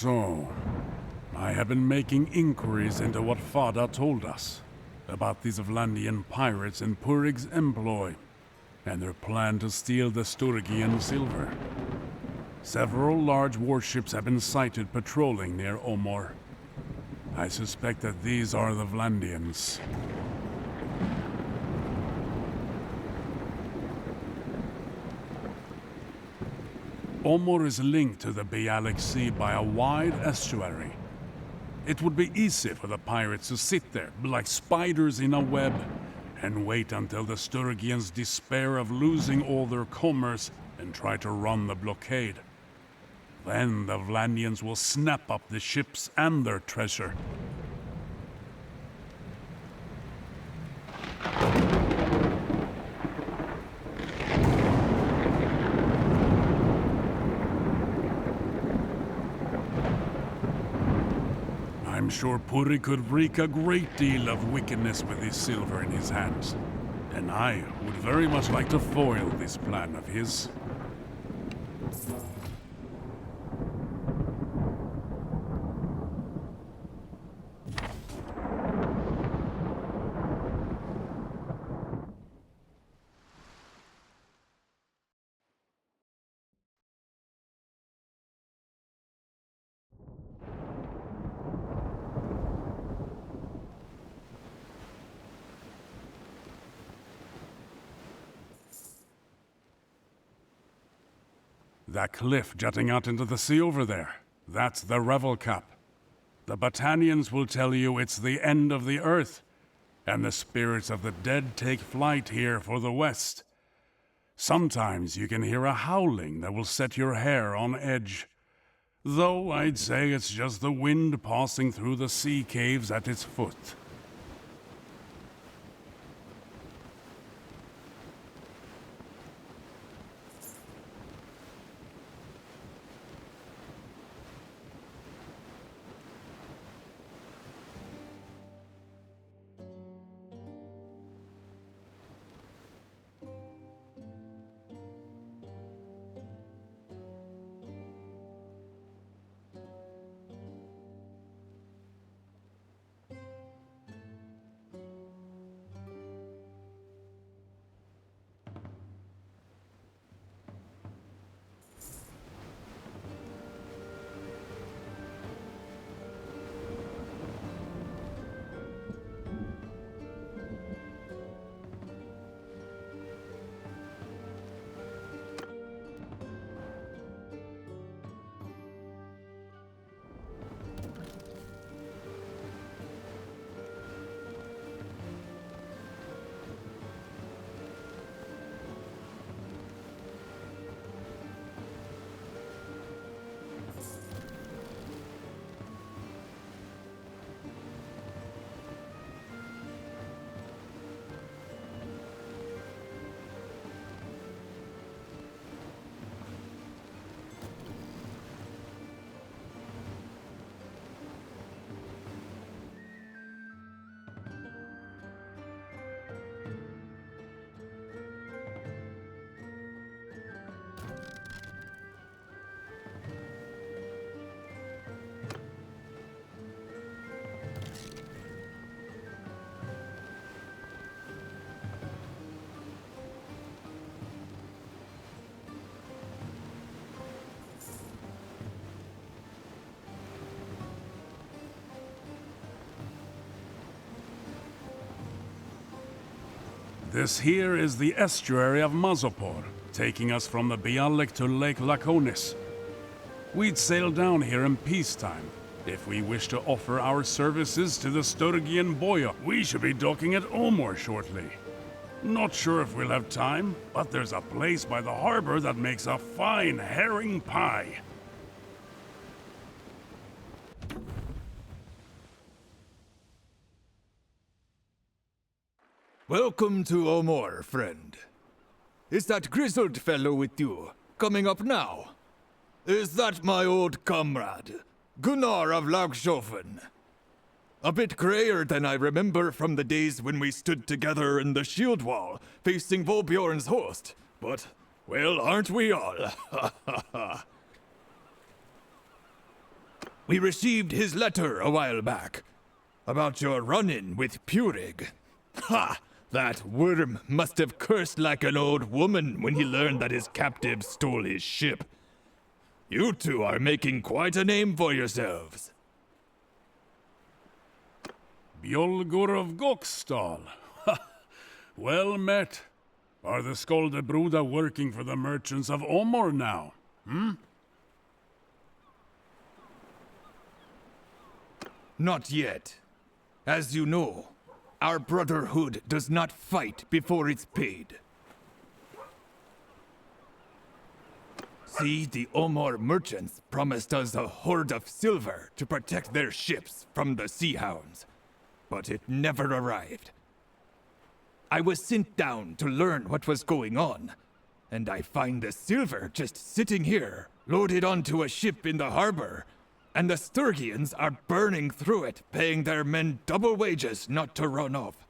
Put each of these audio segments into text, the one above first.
So, I have been making inquiries into what Fada told us about these Vlandian pirates in Purig's employ and their plan to steal the Sturgian silver. Several large warships have been sighted patrolling near Omor. I suspect that these are the Vlandians. Omor is linked to the Bialik Sea by a wide estuary. It would be easy for the pirates to sit there, like spiders in a web, and wait until the Sturgians despair of losing all their commerce and try to run the blockade. Then the Vlandians will snap up the ships and their treasure. I'm sure Puri could wreak a great deal of wickedness with his silver in his hands. And I would very much like to foil this plan of his. That cliff jutting out into the sea over there, that's the Revel Cup. The Botanians will tell you it's the end of the earth, and the spirits of the dead take flight here for the west. Sometimes you can hear a howling that will set your hair on edge. Though I'd say it's just the wind passing through the sea caves at its foot. This here is the estuary of Mazopor, taking us from the Bialik to Lake Laconis. We'd sail down here in peacetime, if we wish to offer our services to the Sturgian Boya. We should be docking at Omor shortly. Not sure if we'll have time, but there's a place by the harbor that makes a fine herring pie. Welcome to Omor, friend. Is that grizzled fellow with you, coming up now? Is that my old comrade, Gunnar of Laugshofen? A bit grayer than I remember from the days when we stood together in the shield wall, facing Volbjorn's host. But, well, aren't we all? We received his letter a while back about your run-in with Purig. Ha! That worm must have cursed like an old woman when he learned that his captives stole his ship. You two are making quite a name for yourselves. Bjolgur of Gokstal. Well met. Are the Skoldebruda working for the merchants of Omor now? Not yet. As you know, our brotherhood does not fight before it's paid. See, the Omor merchants promised us a hoard of silver to protect their ships from the sea hounds, but it never arrived. I was sent down to learn what was going on, and I find the silver just sitting here, loaded onto a ship in the harbor, and the Sturgians are burning through it, paying their men double wages not to run off.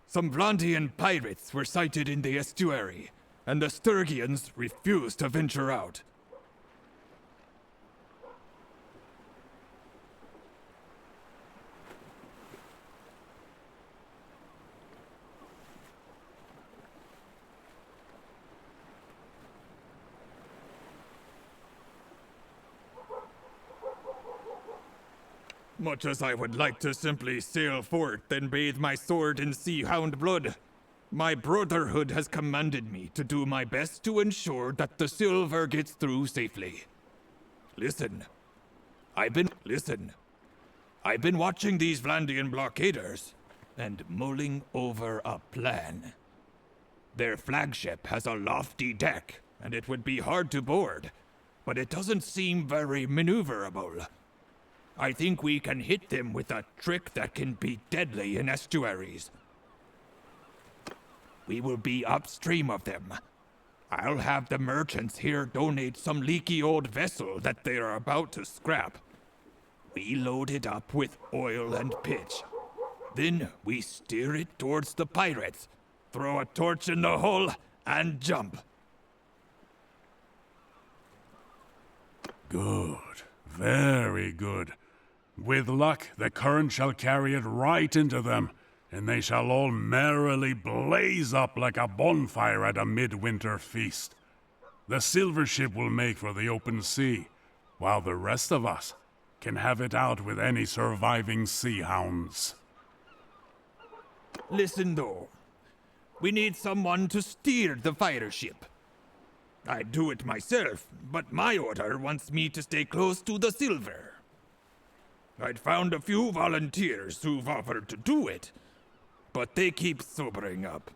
Some Vlandian pirates were sighted in the estuary, and the Sturgians refused to venture out. Much as I would like to simply sail forth and bathe my sword in sea hound blood, my brotherhood has commanded me to do my best to ensure that the silver gets through safely. Listen. I've been watching these Vlandian blockaders and mulling over a plan. Their flagship has a lofty deck, and it would be hard to board, but it doesn't seem very maneuverable. I think we can hit them with a trick that can be deadly in estuaries. We will be upstream of them. I'll have the merchants here donate some leaky old vessel that they are about to scrap. We load it up with oil and pitch. Then we steer it towards the pirates, throw a torch in the hull, and jump. Good. Very good. With luck, the current shall carry it right into them, and they shall all merrily blaze up like a bonfire at a midwinter feast. The silver ship will make for the open sea, while the rest of us can have it out with any surviving sea hounds. Listen though, we need someone to steer the fire ship. I'd do it myself, but my order wants me to stay close to the silver. I'd found a few volunteers who've offered to do it, but they keep sobering up.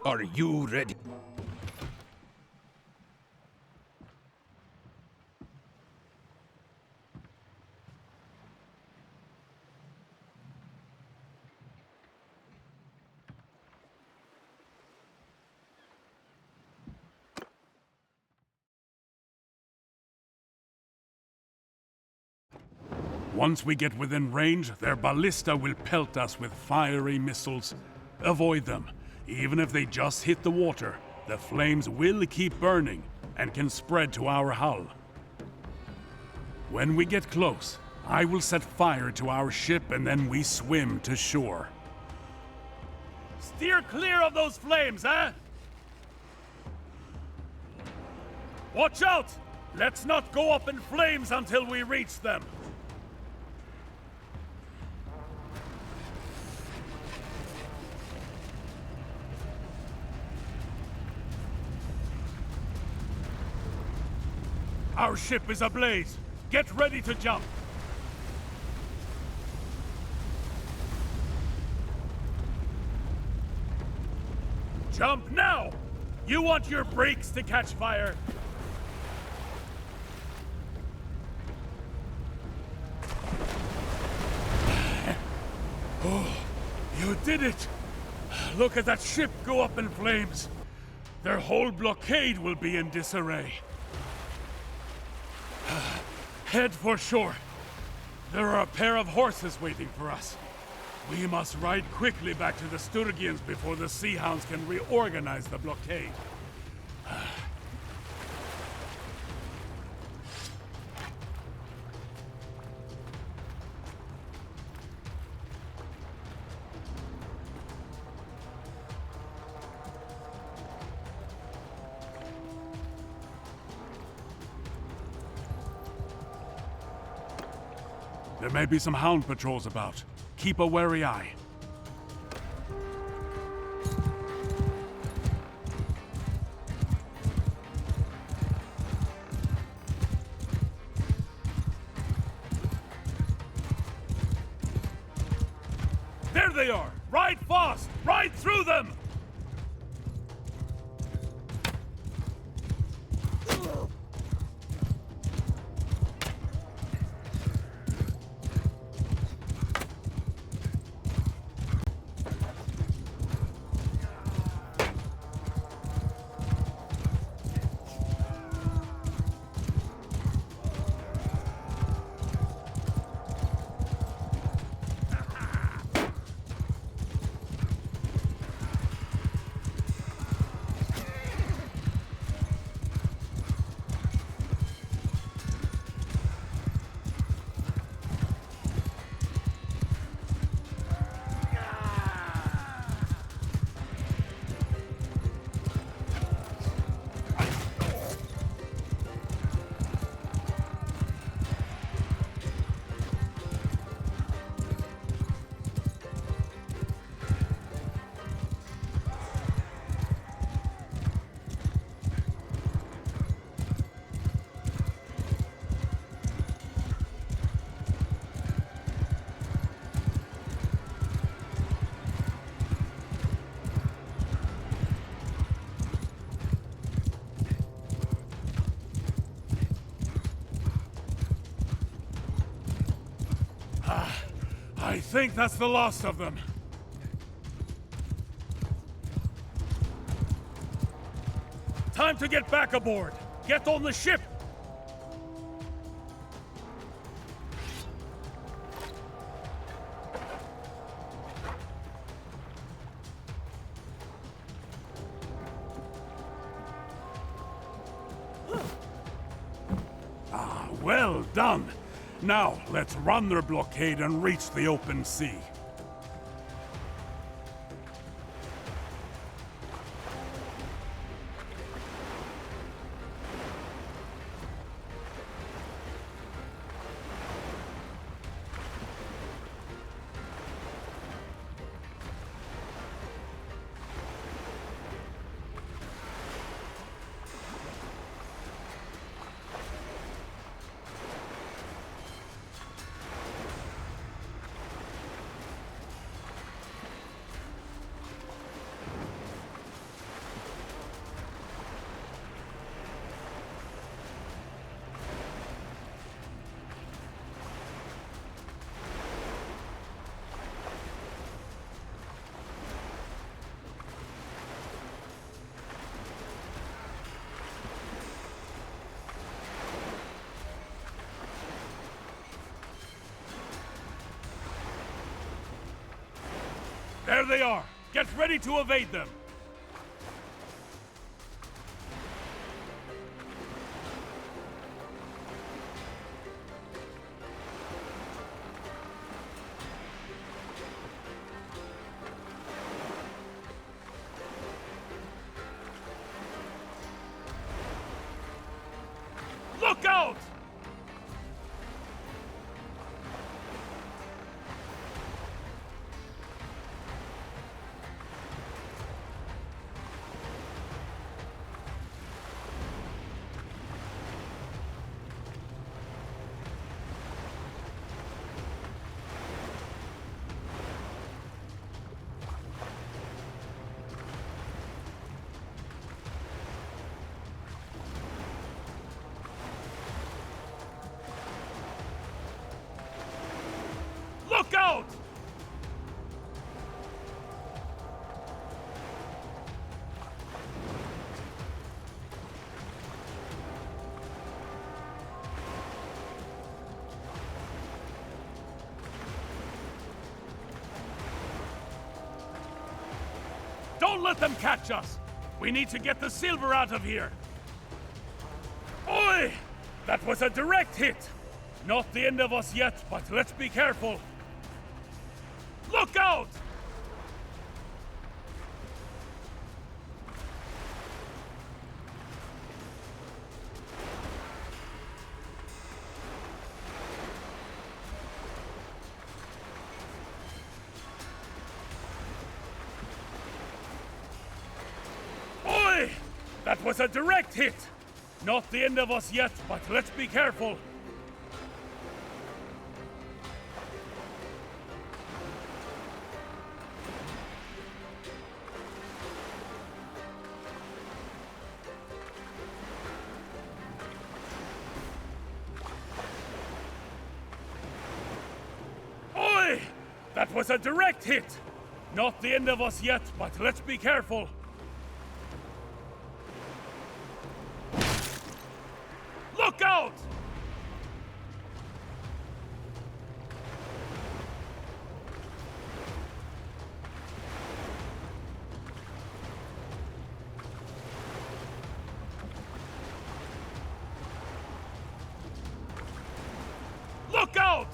Are you ready? Once we get within range, their ballista will pelt us with fiery missiles. Avoid them. Even if they just hit the water, the flames will keep burning and can spread to our hull. When we get close, I will set fire to our ship and then we swim to shore. Steer clear of those flames, eh? Watch out! Let's not go up in flames until we reach them. Our ship is ablaze. Get ready to jump. Jump now! You want your brakes to catch fire? Oh, you did it! Look at that ship go up in flames. Their whole blockade will be in disarray. Head for shore. There are a pair of horses waiting for us. We must ride quickly back to the Sturgians before the Sea Hounds can reorganize the blockade. There may be some hound patrols about. Keep a wary eye. There they are! Ride fast! Ride through them! I think that's the last of them. Time to get back aboard. Get on the ship. Ah, well done. Now, let's run their blockade and reach the open sea. There they are! Get ready to evade them! Look out! Don't let them catch us! We need to get the silver out of here! Oi! That was a direct hit! Not the end of us yet, but let's be careful! Look out! Oi! That was a direct hit! Not the end of us yet, but let's be careful! Oi! That was a direct hit! Not the end of us yet, but let's be careful! Look out! Look out!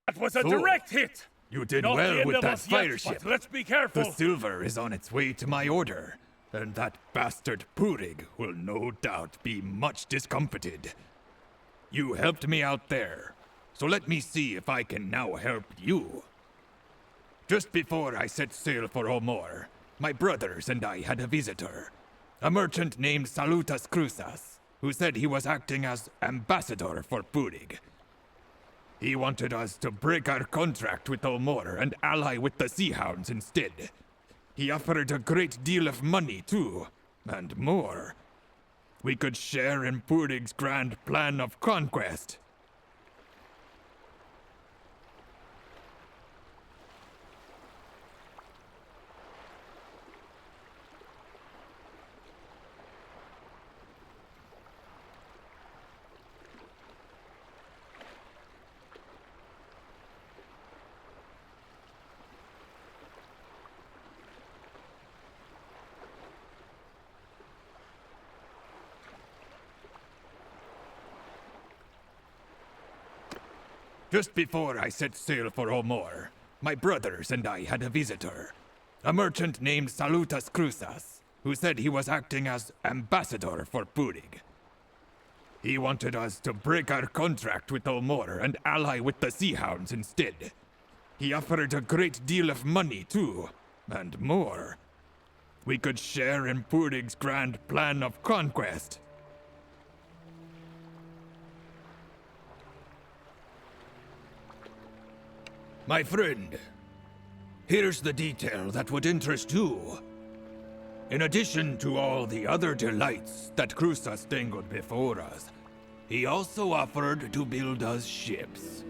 That was a direct hit! You did Not the well end with of that us yet, fire ship. but let's be careful! The silver is on its way to my order, and that bastard Purig will no doubt be much discomfited. You helped me out there, so let me see if I can now help you. Just before I set sail for Omor, my brothers and I had a visitor, a merchant named Salutas Cruzas, who said he was acting as ambassador for Purig. He wanted us to break our contract with Omor and ally with the Sea Hounds instead. He offered a great deal of money, too, and more. We could share in Purig's grand plan of conquest. Just before I set sail for Omor, my brothers and I had a visitor, a merchant named Salutas Cruzas, who said he was acting as ambassador for Purig. He wanted us to break our contract with Omor and ally with the Sea Hounds instead. He offered a great deal of money, too, and more. We could share in Purig's grand plan of conquest. My friend, here's the detail that would interest you. In addition to all the other delights that Cruzas dangled before us, he also offered to build us ships.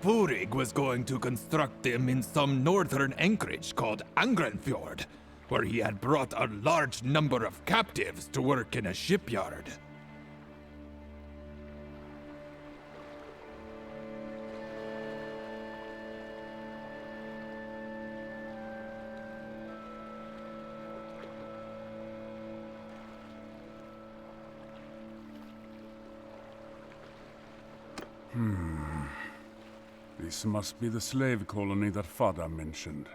Purig was going to construct them in some northern anchorage called Angrenfjord, where he had brought a large number of captives to work in a shipyard. This must be the slave colony that Fada mentioned.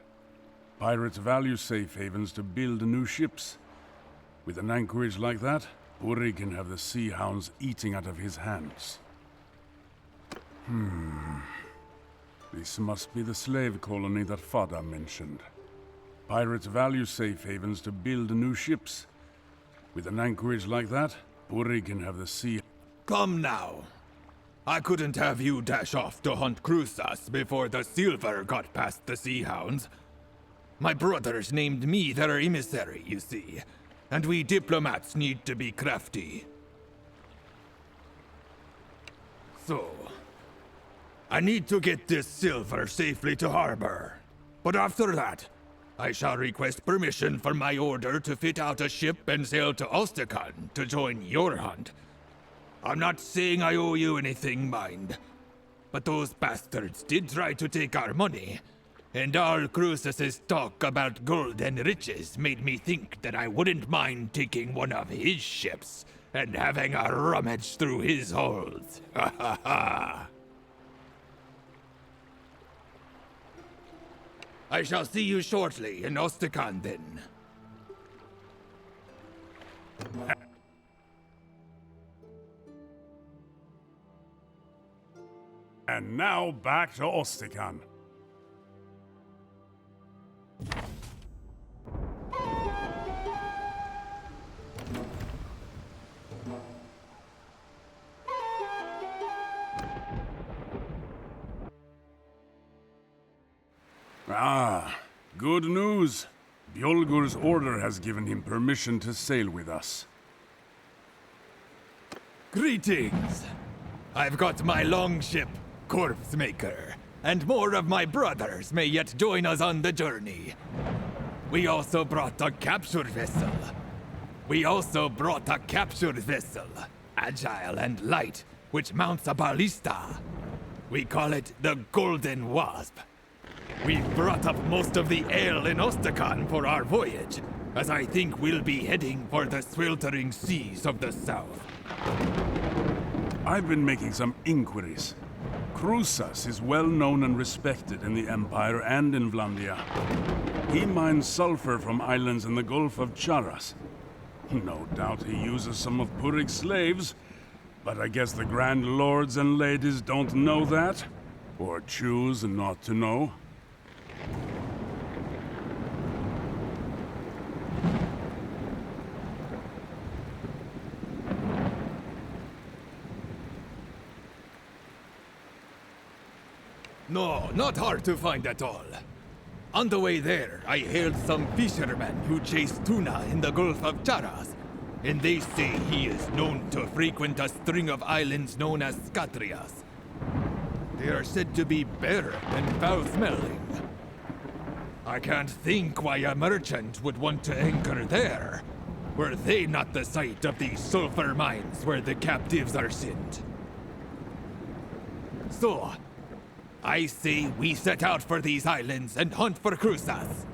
Pirates value safe havens to build new ships. With an anchorage like that, Purig can have the Sea Hounds eating out of his hands. This must be the slave colony that Fada mentioned. Pirates value safe havens to build new ships. With an anchorage like that, Purig can have the sea... Come now. I couldn't have you dash off to hunt Crusas before the silver got past the sea hounds. My brothers named me their emissary, you see, and we diplomats need to be crafty. So, I need to get this silver safely to harbor. But after that, I shall request permission from my order to fit out a ship and sail to Ostakan to join your hunt. I'm not saying I owe you anything, mind. But those bastards did try to take our money, and all Crus's talk about gold and riches made me think that I wouldn't mind taking one of his ships and having a rummage through his holds. Ha ha ha! I shall see you shortly in Ostakan then. And now back to Ostakan. Ah, good news. Bjolgur's order has given him permission to sail with us. Greetings! I've got my longship, Corpse Maker, and more of my brothers may yet join us on the journey. We also brought a captured vessel. Agile and light, which mounts a ballista. We call it the Golden Wasp. We've brought up most of the ale in Ostakan for our voyage, as I think we'll be heading for the sweltering seas of the south. I've been making some inquiries. Krusas is well known and respected in the Empire and in Vlandia. He mines sulfur from islands in the Gulf of Charas. No doubt he uses some of Purik's slaves, but I guess the Grand Lords and Ladies don't know that, or choose not to know. No, not hard to find at all. On the way there, I hailed some fishermen who chase tuna in the Gulf of Charas, and they say he is known to frequent a string of islands known as Skatrias. They are said to be barren and foul-smelling. I can't think why a merchant would want to anchor there. Were they not the site of these sulfur mines where the captives are sent? So, I say we set out for these islands and hunt for Krusas.